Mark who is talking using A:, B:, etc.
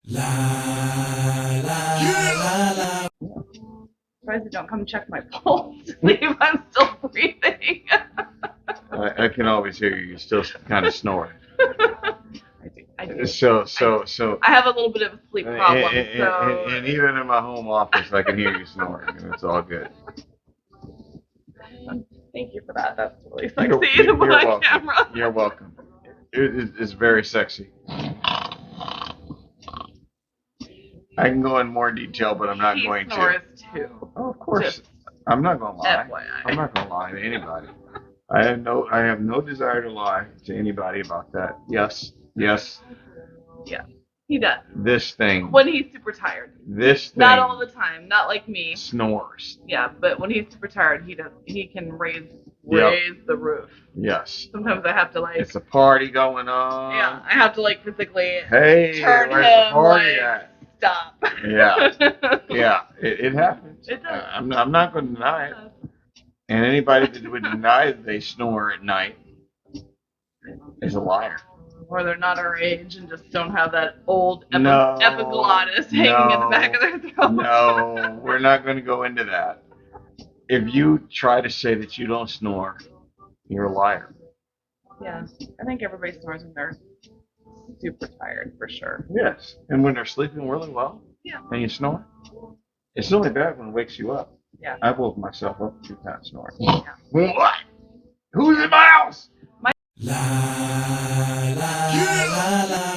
A: Surprised you don't come check my pulse. See if I'm still breathing.
B: I can always hear you. You still kind of snore.
A: I do.
B: So.
A: I have a little bit of a sleep problem.
B: And even in my home office, I can hear you snoring, and it's all good.
A: Thank you for that. That's really sexy to put on camera.
B: You're welcome. It's very sexy. I can go in more detail, but I'm not going to.
A: He snores too.
B: Oh, of course. I'm not going to lie. FYI. I'm not going to lie to anybody. I have no desire to lie to anybody about that. Yes.
A: Yeah, he does.
B: This thing.
A: When he's super tired.
B: This thing.
A: Not all the time. Not like me.
B: Snores.
A: Yeah, but when he's super tired, he can raise the roof.
B: Yes.
A: Sometimes I have to
B: It's a party going on.
A: Yeah, I have to physically
B: turn
A: him.
B: Where's the party at?
A: Stop.
B: Yeah. It happens.
A: It does.
B: I'm not going to deny it. And anybody that would deny that they snore at night is a liar.
A: Or they're not our age and just don't have that old epiglottis hanging in the back of their throat.
B: No, we're not going to go into that. If you try to say that you don't snore, you're a liar.
A: Yeah, I think everybody snores when they're super tired, for sure.
B: Yes, and when they're sleeping really well, and you snore, it's only bad when it wakes you up.
A: Yeah.
B: I woke myself up 2 times snoring.
A: Yeah.
B: What? Who's in my house?